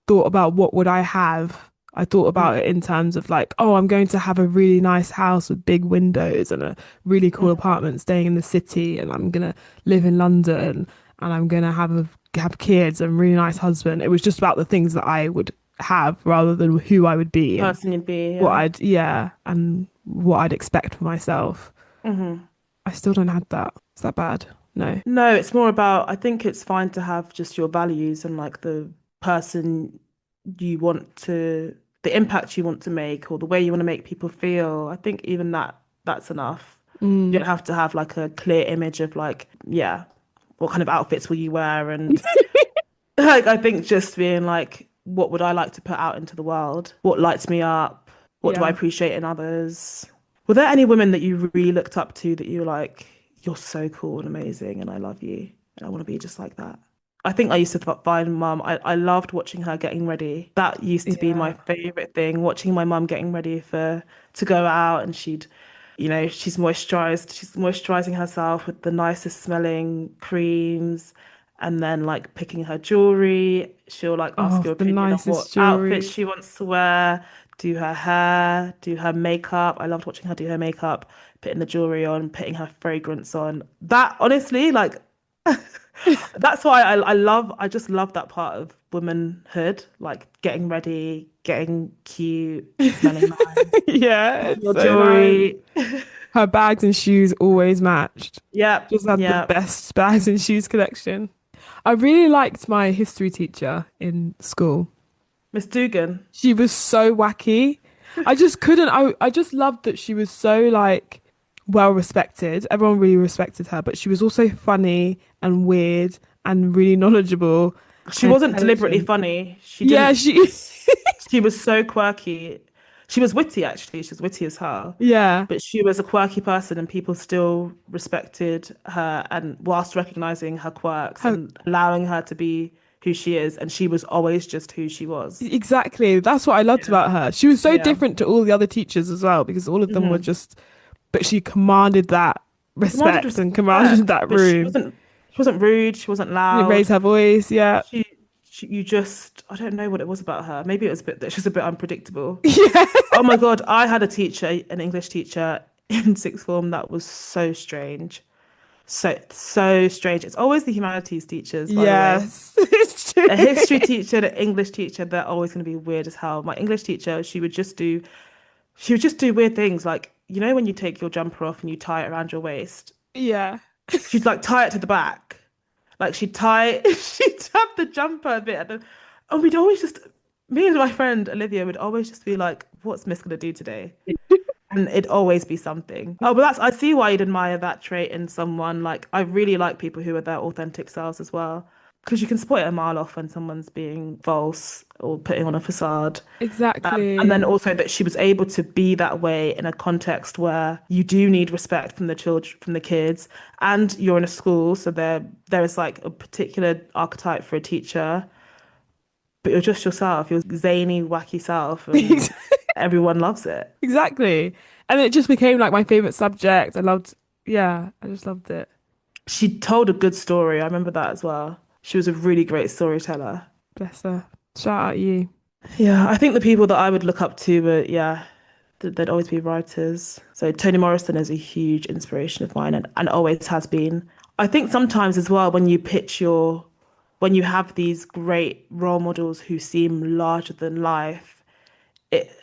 thought about what would I have. I thought about it Mm. in terms of like, oh, I'm going to have a really nice house with big windows and a really cool Mhm. apartment staying in the city, and I'm gonna live in London, and I'm gonna have kids and a really nice husband. It was just about the things that I would have rather than who I would be and Person you'd be, what yeah. and what I'd expect for myself. Hmm. I still don't have that. Is that bad? No. No, it's more about, I think it's fine to have just your values and like the person you want to, the impact you want to make or the way you want to make people feel. I think even that's enough. You Mm. don't have to have like a clear image of like, yeah, what kind of outfits will you wear? And like, I think just being like, what would I like to put out into the world? What lights me up? What do I Yeah. appreciate in others? Were there any women that you really looked up to that you were like, you're so cool and amazing and I love you and I want to be just like that? I think I used to find mum, I loved watching her getting ready. That used to be my Yeah. favorite thing, watching my mum getting ready for to go out and she's moisturizing herself with the nicest smelling creams and then like picking her jewelry. She'll like ask Oh, your the opinion on what nicest outfits jewelry. she wants to wear, do her hair, do her makeup. I loved watching her do her makeup, putting the jewelry on, putting her fragrance on. That honestly, like that's why I just love that part of womanhood, like getting ready, getting cute, smelling nice, Yeah, putting it's your so nice. jewelry. Her bags and shoes always matched. Yep, Just had the yep. best bags and shoes collection. I really liked my history teacher in school. Miss Dugan. She was so wacky. I just couldn't. I just loved that she was so like well respected. Everyone really respected her, but she was also funny and weird and really knowledgeable She and wasn't deliberately intelligent. funny. Yeah, she She was so quirky. She was witty, actually. She was witty as hell. yeah. But she was a quirky person, and people still respected her, and whilst recognizing her quirks Her and allowing her to be who she is. And she was always just who she was. exactly. That's what I loved Yeah. about her. She was so Yeah. different to all the other teachers as well because all of them were Hmm. just, but she commanded that Commanded respect and commanded respect, that but room. she wasn't rude. She wasn't She didn't raise loud. her voice. Yeah. She you just, I don't know what it was about her. Maybe it was a bit that she's a bit unpredictable. Yeah. Oh my God, I had a teacher, an English teacher in sixth form that was so strange. So strange. It's always the humanities teachers, by the way. Yes, it's true. A history teacher, an English teacher, they're always going to be weird as hell. My English teacher, she would just do weird things like, when you take your jumper off and you tie it around your waist, Yeah. she'd like tie it to the back. Like she'd have the jumper a bit and we'd always just, me and my friend Olivia would always just be like, what's Miss gonna do today? And it'd always be something. Oh, but I see why you'd admire that trait in someone. Like, I really like people who are their authentic selves as well. Because you can spot it a mile off when someone's being false or putting on a facade. And then Exactly. also that she was able to be that way in a context where you do need respect from the children, from the kids, and you're in a school, so there is like a particular archetype for a teacher, but you're just yourself, your zany, wacky self, and everyone loves it. Exactly. And it just became like my favorite subject. Yeah, I just loved it. She told a good story. I remember that as well. She was a really great storyteller. Bless her. Shout out you. Yeah, I think the people that I would look up to were, yeah, there'd always be writers. So Toni Morrison is a huge inspiration of mine and always has been. I think sometimes as well when you have these great role models who seem larger than life,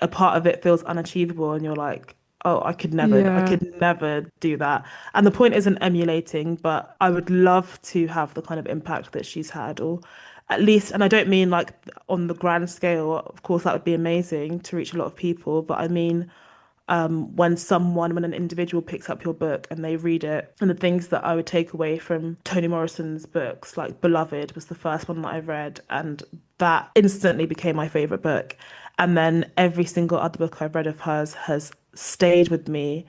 a part of it feels unachievable and you're like, oh, I Yeah. could never do that. And the point isn't emulating, but I would love to have the kind of impact that she's had, or at least, and I don't mean like on the grand scale, of course that would be amazing to reach a lot of people, but I mean when an individual picks up your book and they read it, and the things that I would take away from Toni Morrison's books, like Beloved was the first one that I read, and that instantly became my favorite book. And then every single other book I've read of hers has stayed with me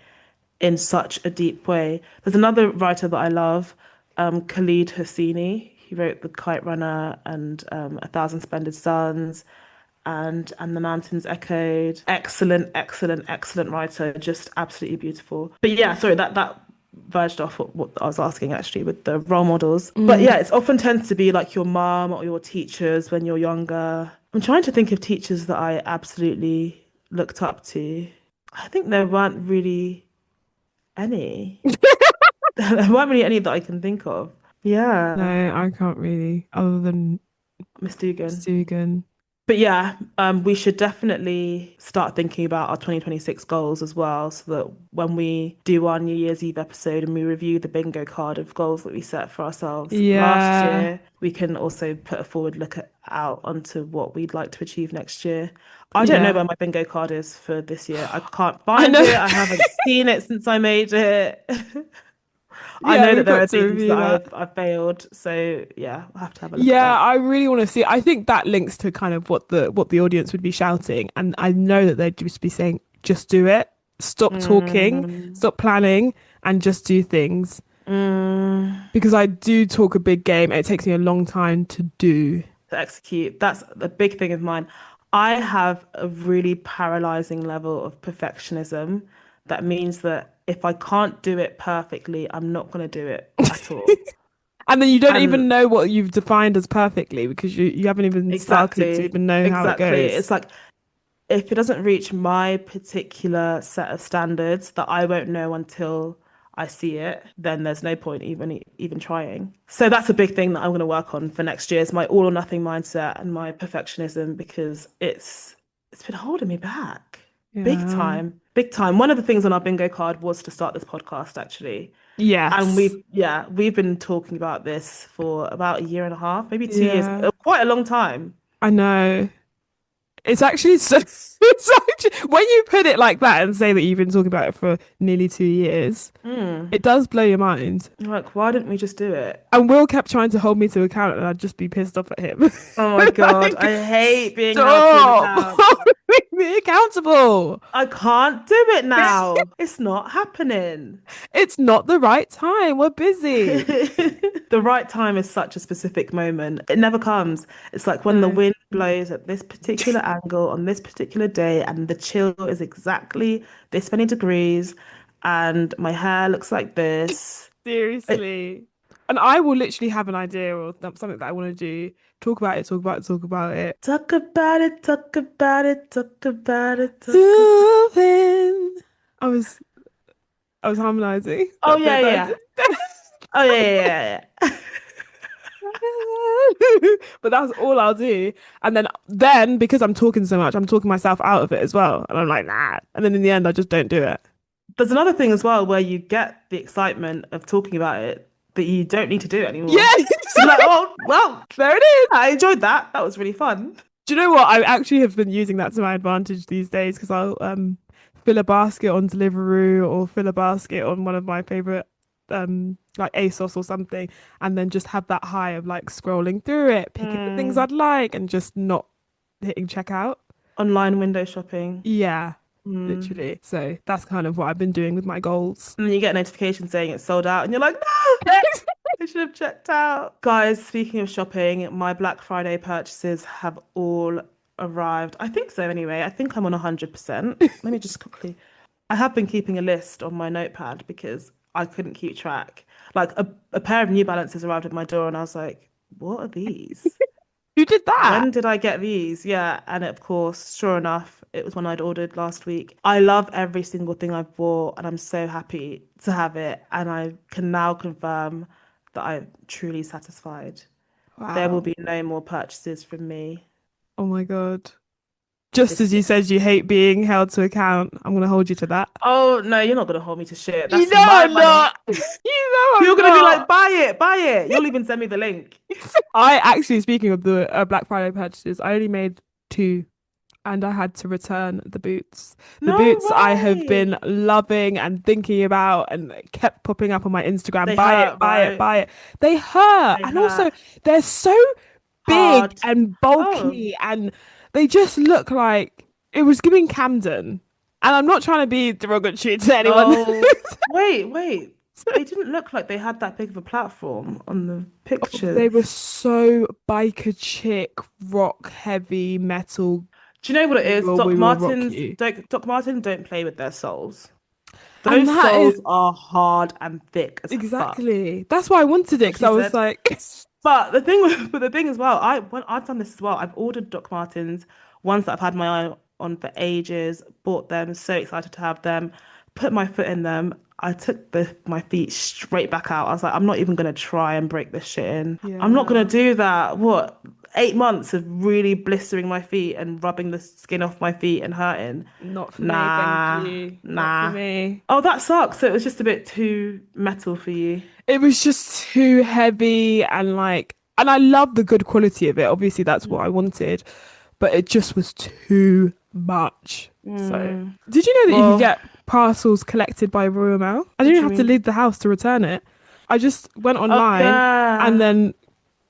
in such a deep way. There's another writer that I love, Khalid Hosseini. He wrote The Kite Runner and A Thousand Splendid Suns and The Mountains Echoed. Excellent, excellent, excellent writer. Just absolutely beautiful. But yeah, sorry, that verged off what I was asking actually with the role models. But Mm, yeah, it's often tends to be like your mom or your teachers when you're younger. I'm trying to think of teachers that I absolutely looked up to. I think there weren't really any. There weren't really any that I can think of. Yeah, no, I can't really, other than Miss Dugan. Stugan. But yeah, we should definitely start thinking about our 2026 goals as well, so that when we do our New Year's Eve episode and we review the bingo card of goals that we set for ourselves last Yeah. year, we can also put a forward look out onto what we'd like to achieve next year. I don't know Yeah. where my bingo card is for this year. I can't I find know. it. I haven't seen it since I made it. I Yeah, know we've that there got are to things that review that. I've failed, so yeah, I'll have to have a look at Yeah, that. I really want to see. I think that links to kind of what the audience would be shouting, and I know that they'd just be saying, "Just do it. Stop talking. Mm, Stop planning, and just do things." mm. Because I do talk a big game, and it takes me a long time to do. To execute. That's a big thing of mine. I have a really paralyzing level of perfectionism. That means that if I can't do it perfectly, I'm not going to do it at all. And then you don't even And know what you've defined as perfectly because you haven't even started to exactly, even know how it exactly. goes. It's like if it doesn't reach my particular set of standards that I won't know until I see it, then there's no point even trying. So that's a big thing that I'm going to work on for next year is my all or nothing mindset and my perfectionism because it's been holding me back. Big Yeah. time. Big time. One of the things on our bingo card was to start this podcast actually. And Yes. we've been talking about this for about a year and a half, maybe 2 years, Yeah. quite a long time. I know. It's actually so, it's actually, when you put it like that and say that you've been talking about it for nearly 2 years, Hmm. it does blow your mind. Like, why didn't we just do it? And Will kept trying to hold me to account, and I'd just be pissed off at him. Oh my God, Like, I hate being held to an stop account. holding me accountable. I can't do it now. It's not happening. It's not the right time. We're busy. The right time is such a specific moment. It never comes. It's like when the No, wind blows at this particular angle on this particular day, and the chill is exactly this many degrees, and my hair looks like this. It, seriously. And I will literally have an idea or something that I want to do, talk about it, talk about it, talk about it. Talk about it, talk about it, talk about it, talk about. Moving. I was I was harmonizing Oh that bit yeah, that I yeah. Oh yeah, yeah, yeah, yeah. did. But that's all I'll do. And then because I'm talking so much, I'm talking myself out of it as well. And I'm like, nah. And then in the end I just don't do it. There's another thing as well where you get the excitement of talking about it, but you don't need to do it anymore. Yes, You're like, oh well, there it is. I enjoyed that. That was really fun. Do you know what? I actually have been using that to my advantage these days because I'll fill a basket on Deliveroo or fill a basket on one of my favorite like ASOS or something, and then just have that high of like scrolling through it, picking the things Mm, I'd like, and just not hitting checkout. online window shopping. Yeah, Mm. literally. So that's kind of what I've been doing with my goals. And then you get a notification saying it's sold out, and you're like, no, I should have checked out. Guys, speaking of shopping, my Black Friday purchases have all arrived. I think so anyway. I think I'm on 100%. Let me just quickly. I have been keeping a list on my notepad because I couldn't keep track. Like a pair of New Balances arrived at my door, and I was like, what are these? Who did that? When did I get these? Yeah, and of course, sure enough, it was when I'd ordered last week. I love every single thing I've bought, and I'm so happy to have it. And I can now confirm that I'm truly satisfied. There will Wow. be no more purchases from me Oh my God. Just this as you year. said you hate being held to account, I'm gonna hold you to that. Oh no, you're not gonna hold me to shit. You That's know my I'm money. not. You know You're I'm gonna be like, not. buy it, buy it. You'll even send me the link. I actually, speaking of the Black Friday purchases, I only made two and I had to return the boots. The No boots I have way. been loving and thinking about and kept popping up on my Instagram. They Buy it, hurt, buy it, right? buy it. They hurt. They And also, hurt they're so big hard. and Oh, bulky and they just look like it was giving Camden. And I'm not trying to be derogatory to anyone. no. Wait, wait. They didn't look like they had that big of a platform on the Oh, they were pictures. so biker chick, rock heavy metal. Do you know what it is? We will rock you. Doc Martens don't play with their soles. And Those that is soles are hard and thick as fuck. exactly. That's why I wanted it That's what because she I was said. like, But the thing as well, I've done this as well. I've ordered Doc Martens, ones that I've had my eye on for ages, bought them, so excited to have them, put my foot in them. I took my feet straight back out. I was like, I'm not even gonna try and break this shit in. I'm not gonna yeah, do that. What? 8 months of really blistering my feet and rubbing the skin off my feet and hurting. not for me, thank Nah, you. Not for nah. me. Oh, that sucks. So it was just a bit too metal for you. It was just too heavy and like, and I love the good quality of it. Obviously, that's what I wanted, but it just was too much. So, Mm. did you know that you could Well, get parcels collected by Royal Mail? I what didn't do even you have to mean? leave the house to return it. I just went Oh online and yeah. then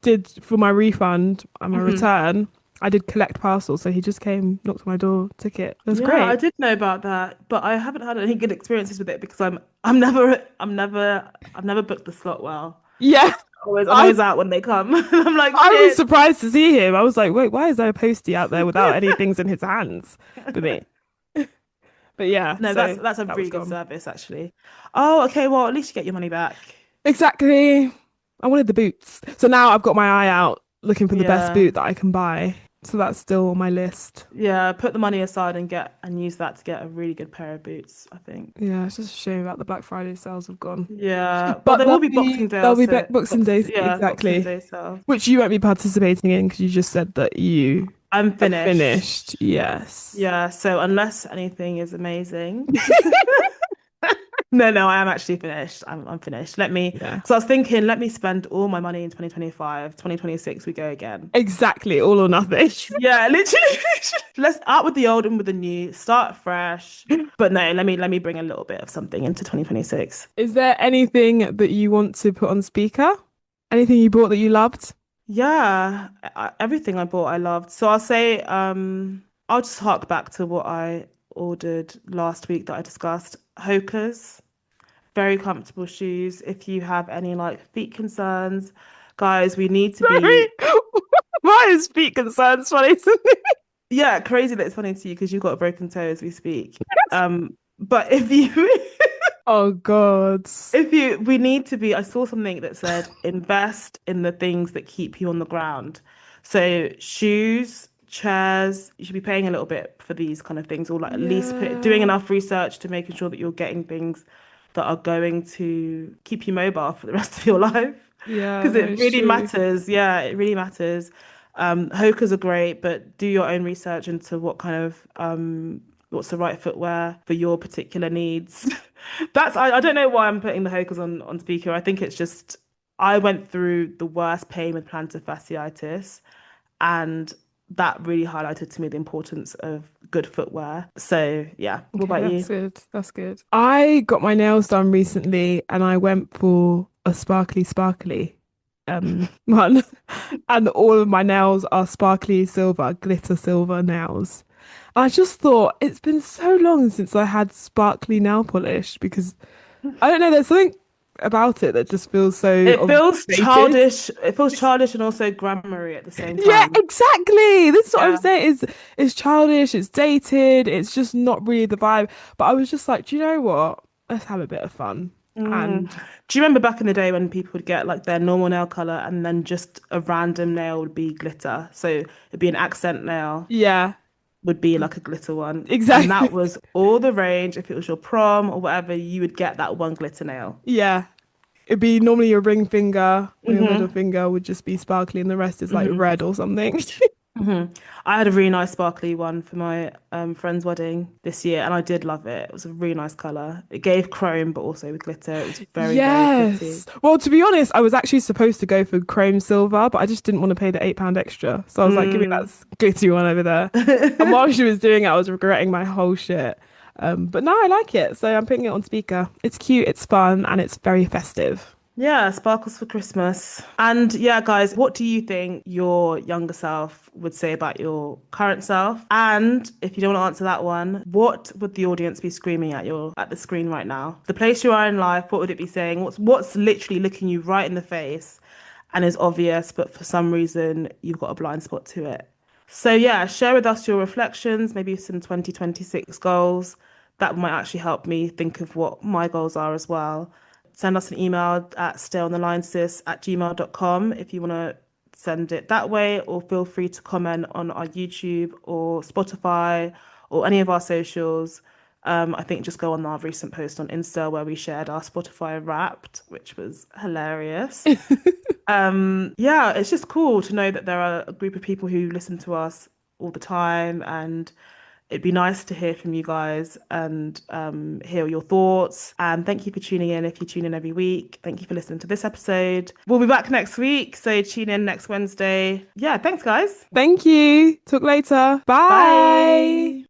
did for my refund and my Hmm. return. I did collect parcels, so he just came, knocked on my door, took it. It was Yeah, I great. did know about that, but I haven't had any good experiences with it because I've never booked the slot well. Yeah, I'm I always out when they come. I'm like, I was shit. surprised to see him. I was like, wait, why is there a postie out there without any things in his hands for me? But yeah, No, so that's a that was really good gone. service actually. Oh, okay, well, at least you get your money back. Exactly. I wanted the boots. So now I've got my eye out looking for the best Yeah. boot that I can buy. So that's still on my list. Yeah, put the money aside and get and use that to get a really good pair of boots, I think. Yeah, it's just a shame that the Black Friday sales have gone. Yeah. Well, But there will be Boxing Day there'll be also. Boxing Day Boxing exactly, Day sale. which you won't be participating in because you just said that you I'm have finished. finished. Yes. Yeah, so unless anything is amazing. No, no, I am actually finished. I'm finished. Yeah. Because I was thinking, let me spend all my money in 2025. 2026, we go again. Exactly. All or nothing. Yeah, literally. Let's out with the old and with the new, start fresh. But no, let me bring a little bit of something into 2026. Is there anything that you want to put on speaker? Anything you bought that you loved? Yeah, everything I bought I loved. So I'll say, I'll just hark back to what I ordered last week that I discussed. Hoka's. Very comfortable shoes. If you have any like feet concerns, guys, we need to Sorry. be, Why is feet concerns funny to me? yeah, crazy that it's funny to you because you've got a broken toe as we speak. But if you Oh God. We need to be, I saw something that said invest in the things that keep you on the ground. So shoes, chairs, you should be paying a little bit for these kind of things, or like at least doing Yeah. enough research to making sure that you're getting things that are going to keep you mobile for the rest of your life. Yeah, Because no, it it's really true. matters. Yeah, it really matters. Hokers are great, but do your own research into what's the right footwear for your particular needs. I don't know why I'm putting the Hokers on speaker. I think it's just I went through the worst pain with plantar fasciitis, and that really highlighted to me the importance of good footwear. So yeah, what Okay, about you? that's good. That's good. I got my nails done recently and I went for a sparkly one. And all of my nails are sparkly silver, glitter silver nails. I just thought it's been so long since I had sparkly nail polish because I don't know, there's something about it that just feels so It obviously feels dated. childish. It feels childish and also grammary at the same Yeah, time. exactly. This is what I'm Yeah. saying. It's childish, it's dated, it's just not really the vibe. But I was just like, do you know what? Let's have a bit of fun. Mm. And Do you remember back in the day when people would get like their normal nail color and then just a random nail would be glitter? So it'd be an accent nail, yeah, would be like a glitter one. And exactly. that was all the rage. If it was your prom or whatever, you would get that one glitter nail. Yeah. It'd be normally your ring finger or your middle hmm finger would just be sparkly and the rest is like hmm red or something. hmm I had a really nice sparkly one for my friend's wedding this year, and I did love it. It was a really nice color. It gave chrome, but also with glitter. It was very, very pretty. Yes. Well, to be honest, I was actually supposed to go for chrome silver, but I just didn't want to pay the £8 extra. So I was like, give me that Mm. glittery one over there. And while she was doing it, I was regretting my whole shit. But now I like it, so I'm putting it on speaker. It's cute, it's fun, and it's very festive. Yeah, sparkles for Christmas. And yeah, guys, what do you think your younger self would say about your current self? And if you don't want to answer that one, what would the audience be screaming at the screen right now? The place you are in life, what would it be saying? What's literally looking you right in the face and is obvious, but for some reason you've got a blind spot to it? So yeah, share with us your reflections, maybe some 2026 goals. That might actually help me think of what my goals are as well. Send us an email at stayonthelinesis@gmail.com if you want to send it that way, or feel free to comment on our YouTube or Spotify or any of our socials. I think just go on our recent post on Insta where we shared our Spotify Wrapped, which was hilarious. Yeah, it's just cool to know that there are a group of people who listen to us all the time, and it'd be nice to hear from you guys and hear your thoughts. And thank you for tuning in if you tune in every week. Thank you for listening to this episode. We'll be back next week, so tune in next Wednesday. Yeah, thanks, guys. Thank you. Talk later. Bye. Bye.